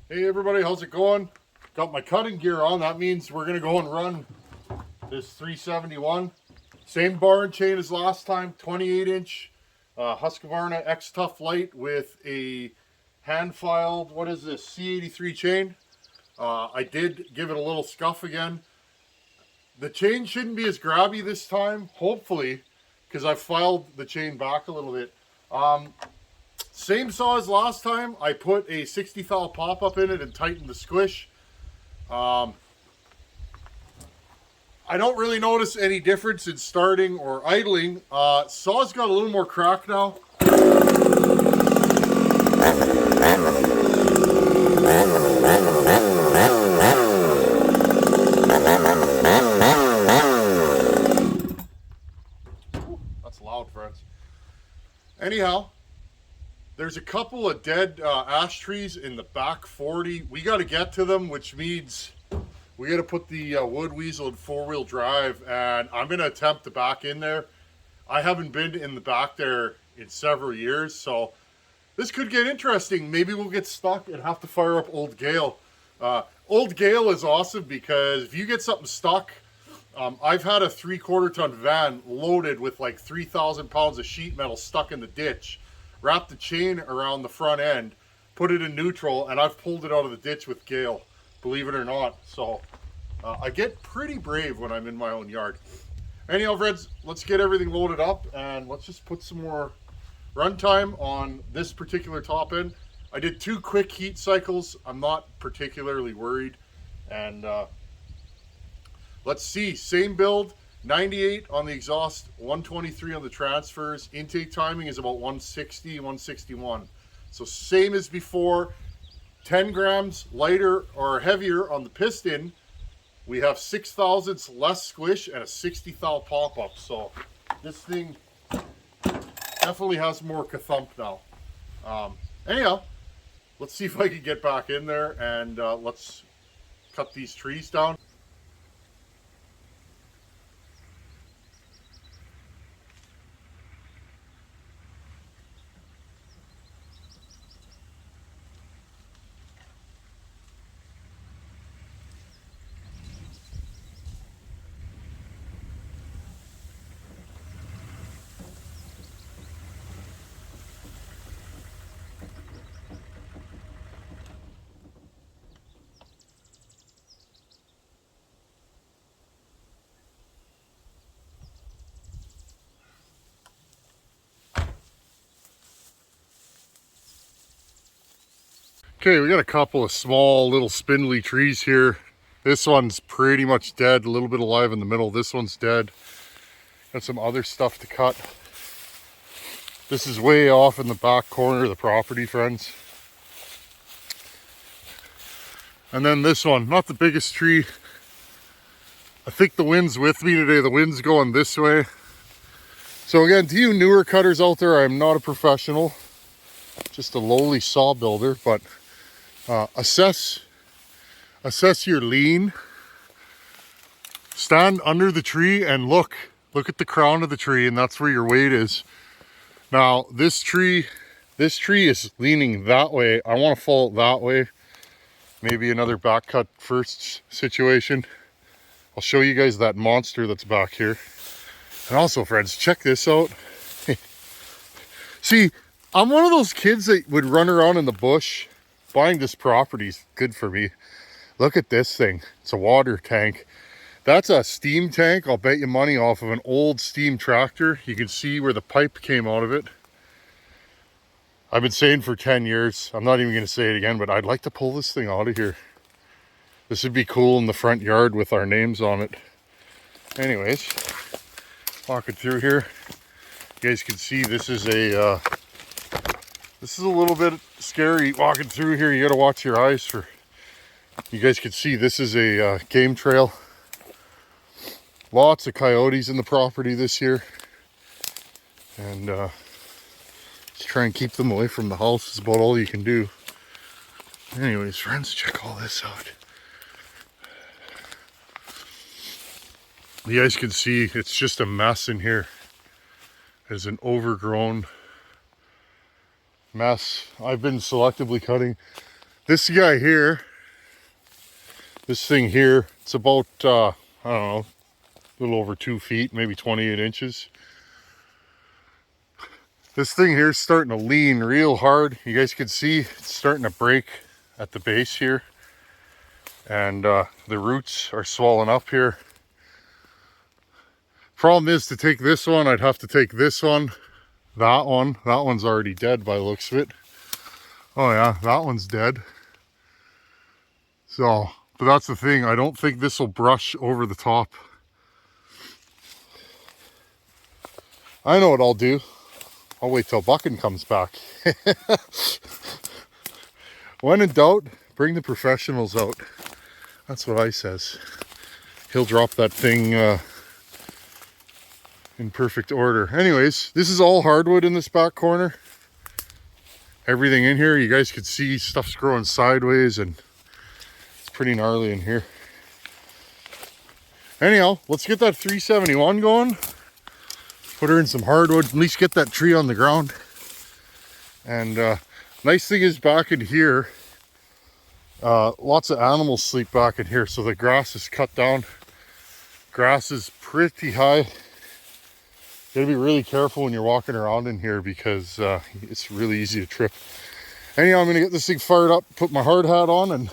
Hey everybody, how's it going? Got my cutting gear on. That means we're gonna go and run this 371. Same bar and chain as last time, 28-inch Husqvarna X Tough Light with a hand filed, what is this, C83 chain. I did give it a little scuff again. The chain shouldn't be as grabby this time, hopefully, because I've filed the chain back a little bit. Same saw as last time. I put a 60 thou pop-up in it and tightened the squish. I don't really notice any difference in starting or idling. Saw's got a little more crack now. That's loud, friends. Anyhow, there's a couple of dead ash trees in the back 40. We got to get to them, which means we got to put the wood weasel in four-wheel drive, and I'm going to attempt to back in there. I haven't been in the back there in several years, so this could get interesting. Maybe we'll get stuck and have to fire up Old Gale. Old Gale is awesome because if you get something stuck, I've had a 3/4 ton van loaded with like 3,000 pounds of sheet metal stuck in the ditch. Wrap the chain around the front end, put it in neutral, and I've pulled it out of the ditch with Gale, believe it or not. So I get pretty brave when I'm in my own yard. Anyhow, friends, let's get everything loaded up and let's just put some more runtime on this particular top end. I did 2 quick heat cycles. I'm not particularly worried. And let's see, same build. 98 on the exhaust, 123 on the transfers. Intake timing is about 160, 161. So same as before, 10 grams lighter or heavier on the piston. We have 6 thousandths less squish and a 60 thou pop-up. So this thing definitely has more ka-thump now. Anyhow, let's see if I can get back in there and let's cut these trees down. Okay, we got a couple of small little spindly trees here. This one's pretty much dead, a little bit alive in the middle. This one's dead. Got some other stuff to cut. This is way off in the back corner of the property, friends. And then this one, not the biggest tree. I think the wind's with me today. The wind's going this way. So again, to you newer cutters out there, I'm not a professional, just a lowly saw builder, but assess your lean. Stand under the tree and look at the crown of the tree, and that's where your weight is. Now this tree is leaning that way. I want to follow it that way. Maybe another back cut first situation. I'll show you guys that monster that's back here. And also, friends, check this out. See, I'm one of those kids that would run around in the bush. Buying this property is good for me. Look at this thing. It's a water tank. That's a steam tank. I'll bet you money off of an old steam tractor. You can see where the pipe came out of it. I've been saying for 10 years, I'm not even going to say it again, but I'd like to pull this thing out of here. This would be cool in the front yard with our names on it. Anyways, walking through here, you guys can see this is a little bit scary walking through here. You got to watch your eyes for. You guys can see this is a game trail. Lots of coyotes in the property this year, and just try and keep them away from the house is about all you can do. Anyways, friends, check all this out. You guys can see it's just a mess in here. It's an overgrown mess. I've been selectively cutting. This guy here, this thing here, it's about, I don't know, a little over 2 feet, maybe 28 inches. This thing here is starting to lean real hard. You guys can see it's starting to break at the base here. And the roots are swelling up here. Problem is, to take this one, I'd have to take this one, that one. That one's already dead by the looks of it. Oh yeah, that one's dead. So, but that's the thing. I don't think this will brush over the top. I know what I'll do. I'll wait till Buckin comes back. When in doubt, bring the professionals out. That's what I says. He'll drop that thing in perfect order. Anyways, this is all hardwood in this back corner. Everything in here, you guys could see stuff's growing sideways and it's pretty gnarly in here. Anyhow, let's get that 371 going. Put her in some hardwood, at least get that tree on the ground. And nice thing is, back in here, lots of animals sleep back in here, so the grass is cut down. Grass is pretty high. You gotta be really careful when you're walking around in here because it's really easy to trip. Anyhow, I'm gonna get this thing fired up, put my hard hat on, and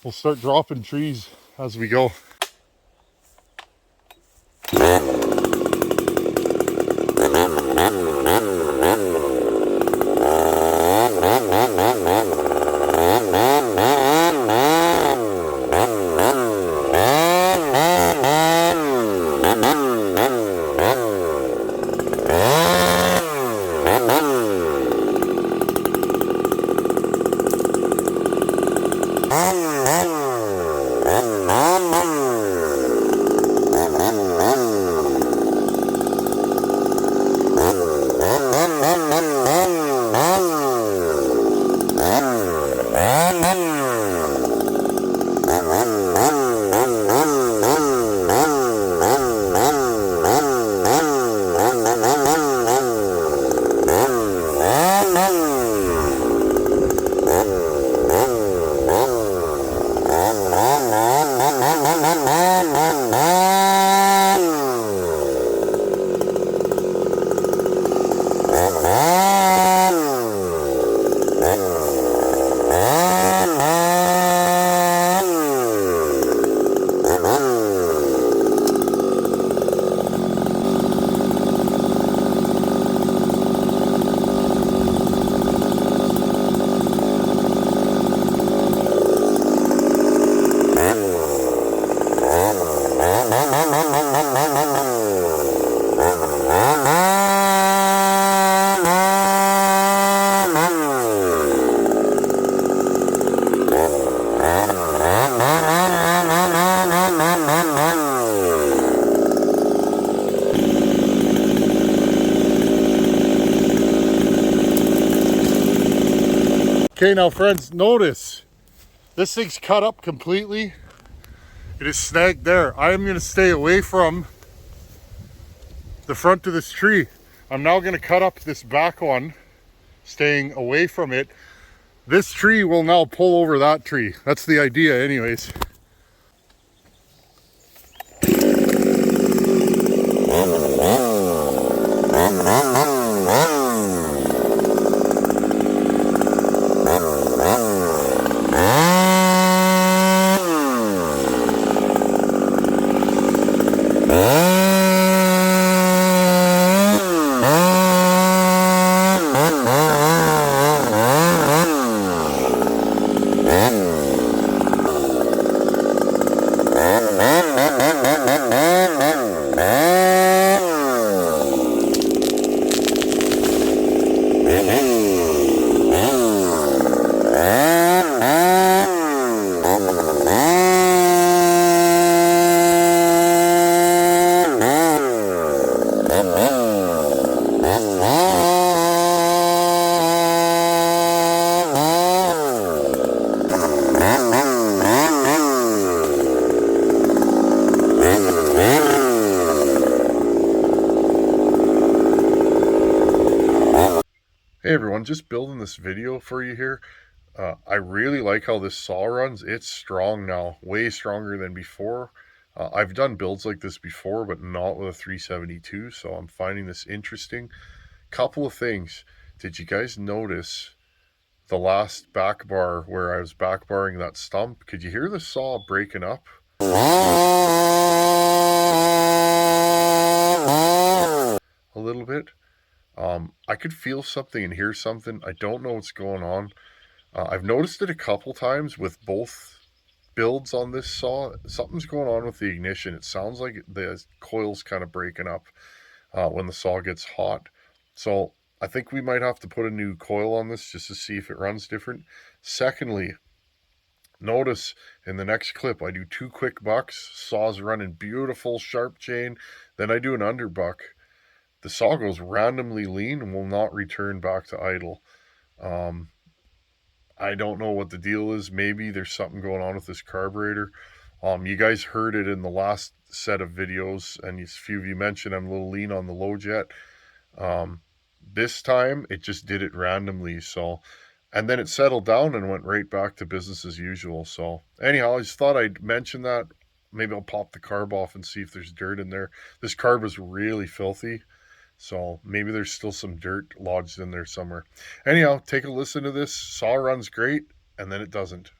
we'll start dropping trees as we go. Okay, now friends, notice this thing's cut up completely. It is snagged there. I am going to stay away from the front of this tree. I'm now going to cut up this back one, staying away from it. This tree will now pull over that tree. That's the idea anyways. Hey everyone, just building this video for you here. I really like how this saw runs. It's strong now, way stronger than before. I've done builds like this before, but not with a 372, so I'm finding this interesting. Couple of things. Did you guys notice the last back bar where I was back barring that stump? Could you hear the saw breaking up? A little bit. I could feel something and hear something. I don't know what's going on. I've noticed it a couple times with both builds on this saw. Something's going on with the ignition. It sounds like the coil's kind of breaking up when the saw gets hot. So I think we might have to put a new coil on this just to see if it runs different. Secondly, notice in the next clip I do 2 quick bucks. Saw's running beautiful, sharp chain. Then I do an underbuck. The saw goes randomly lean and will not return back to idle. I don't know what the deal is. Maybe there's something going on with this carburetor. You guys heard it in the last set of videos, and a few of you mentioned I'm a little lean on the low jet. This time it just did it randomly. So, and then it settled down and went right back to business as usual. So anyhow, I just thought I'd mention that. Maybe I'll pop the carb off and see if there's dirt in there. This carb is really filthy. So maybe there's still some dirt lodged in there somewhere. Anyhow, take a listen to this. Saw runs great, and then it doesn't.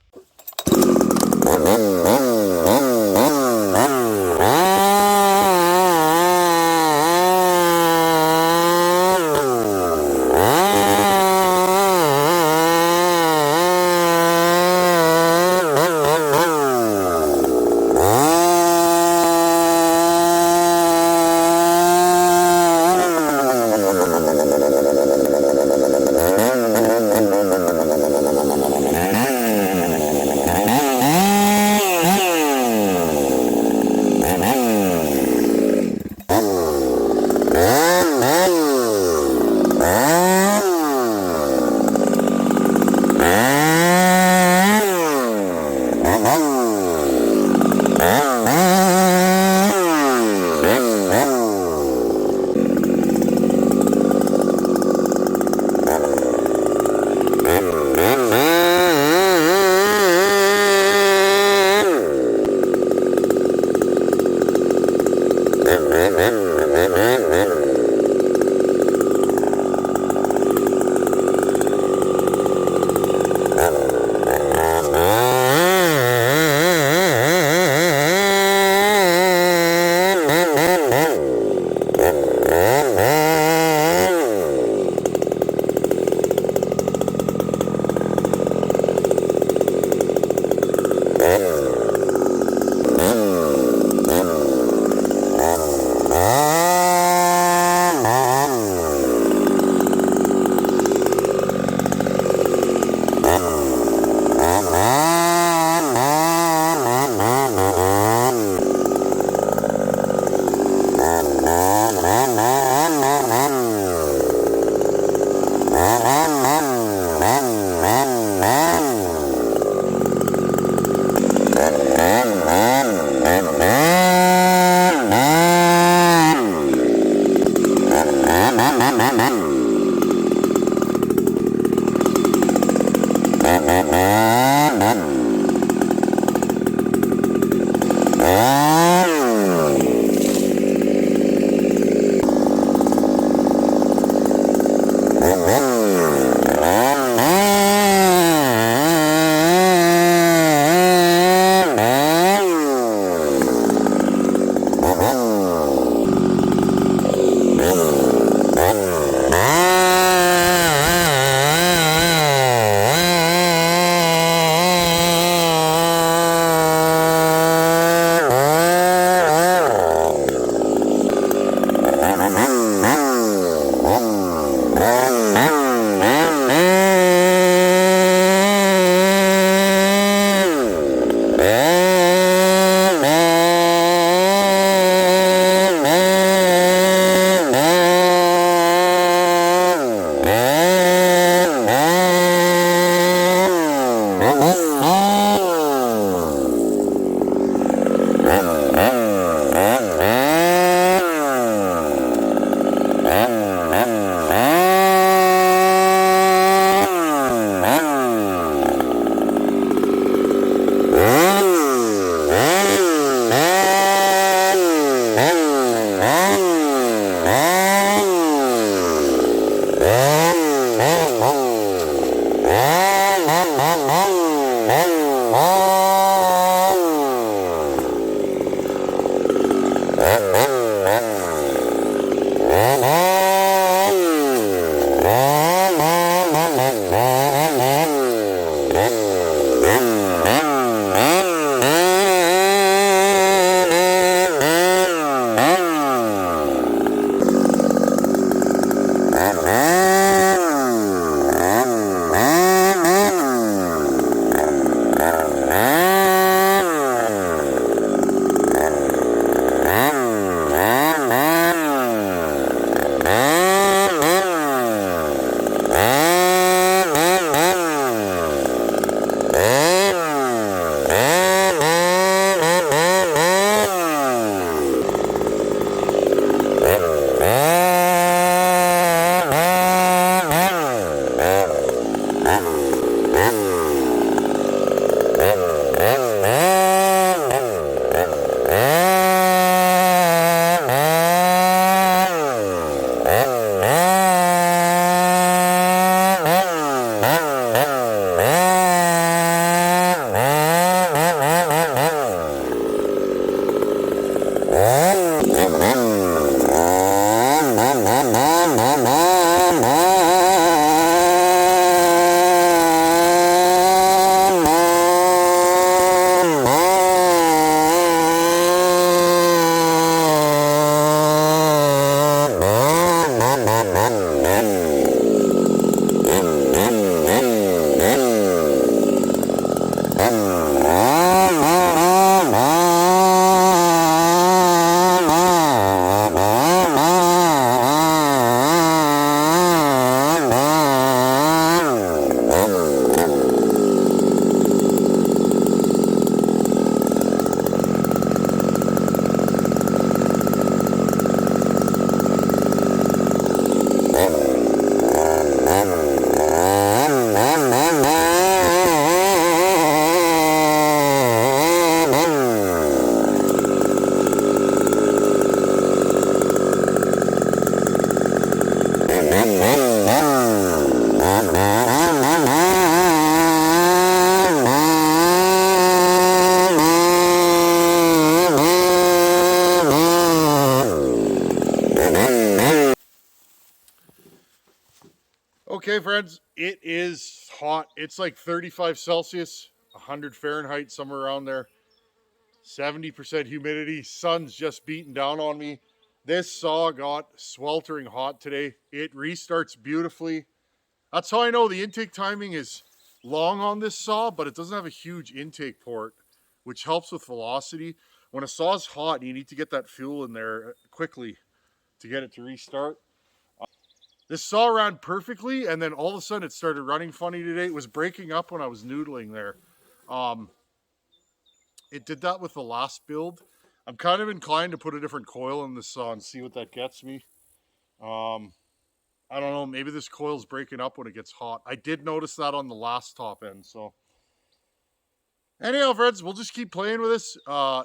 Okay, friends, it is hot. It's like 35 Celsius, 100 Fahrenheit, somewhere around there. 70% humidity. Sun's just beating down on me. This saw got sweltering hot today. It restarts beautifully. That's how I know the intake timing is long on this saw, but it doesn't have a huge intake port, which helps with velocity. When a saw's hot, you need to get that fuel in there quickly to get it to restart. This saw ran perfectly, and then all of a sudden it started running funny today. It was breaking up when I was noodling there. It did that with the last build. I'm kind of inclined to put a different coil in this saw and see what that gets me. I don't know, maybe this coil's breaking up when it gets hot. I did notice that on the last top end, so. Anyhow, friends, we'll just keep playing with this.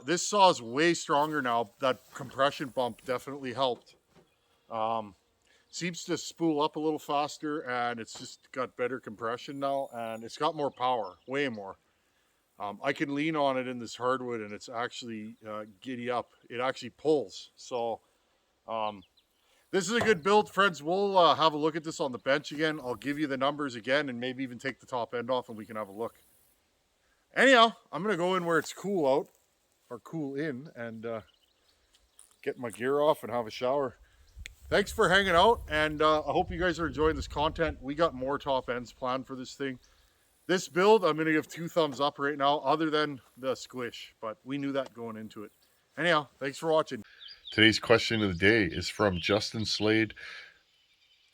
This saw is way stronger now. That compression bump definitely helped. Seems to spool up a little faster, and it's just got better compression now, and it's got more power, way more. I can lean on it in this hardwood, and it's actually giddy up. It actually pulls. So this is a good build, friends. We'll have a look at this on the bench again. I'll give you the numbers again, and maybe even take the top end off, and we can have a look. Anyhow, I'm going to go in where it's cool out, or cool in, and get my gear off and have a shower. Thanks for hanging out, and I hope you guys are enjoying this content. We got more top ends planned for this thing. This build, I'm going to give 2 thumbs up right now, other than the squish, but we knew that going into it. Anyhow, thanks for watching. Today's question of the day is from Justin Slade.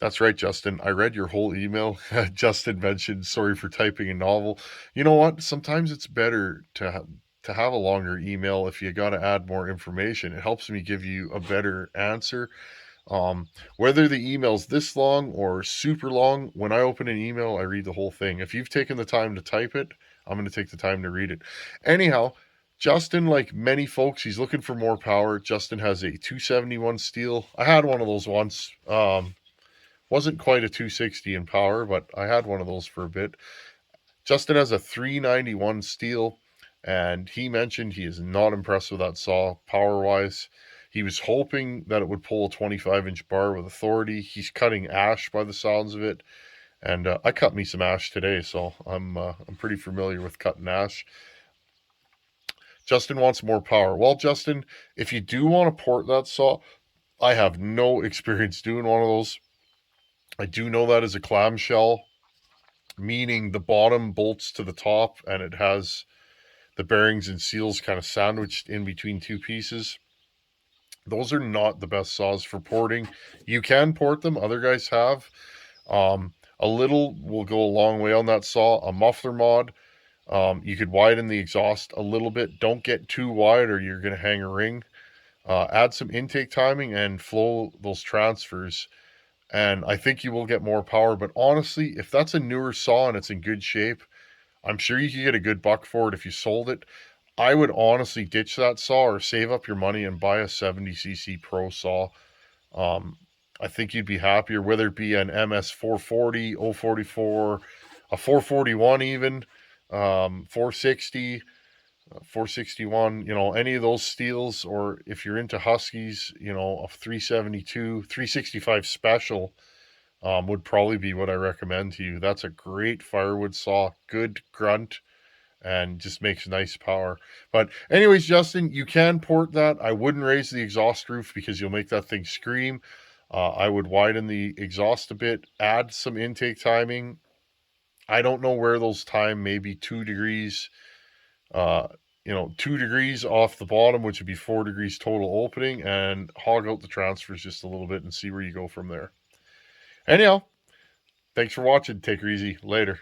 That's right, Justin. I read your whole email. Justin mentioned, sorry for typing a novel. You know what? Sometimes it's better to have a longer email if you got to add more information. It helps me give you a better answer. Whether the email's this long or super long, when I open an email, I read the whole thing. If you've taken the time to type it, I'm going to take the time to read it. Anyhow, Justin, like many folks, he's looking for more power. Justin has a 271 steel. I had one of those once. Wasn't quite a 260 in power, but I had one of those for a bit. Justin has a 391 steel, and he mentioned he is not impressed with that saw power-wise. He was hoping that it would pull a 25-inch bar with authority. He's cutting ash by the sounds of it, and I cut me some ash today, so I'm pretty familiar with cutting ash. Justin wants more power. Well, Justin, if you do want to port that saw, I have no experience doing one of those. I do know that is a clamshell, meaning the bottom bolts to the top and it has the bearings and seals kind of sandwiched in between two pieces. Those are not the best saws for porting. You can port them, other guys have. A little will go a long way on that saw. A muffler mod, you could widen the exhaust a little bit. Don't get too wide or you're going to hang a ring. Add some intake timing and flow those transfers, and I think you will get more power. But honestly, if that's a newer saw and it's in good shape, I'm sure you could get a good buck for it if you sold it. I would honestly ditch that saw or save up your money and buy a 70cc Pro saw. Um, I think you'd be happier, whether it be an MS 440, 044, a 441 even, 460, 461, any of those steels, or if you're into Huskies, a 372, 365 special would probably be what I recommend to you. That's a great firewood saw, good grunt, and just makes nice power. But anyways, Justin, you can port that. I wouldn't raise the exhaust roof because you'll make that thing scream. I would widen the exhaust a bit, add some intake timing. I don't know where those time, maybe 2 degrees, 2 degrees off the bottom, which would be 4 degrees total opening, and hog out the transfers just a little bit and see where you go from there. Anyhow, thanks for watching. Take her easy. Later.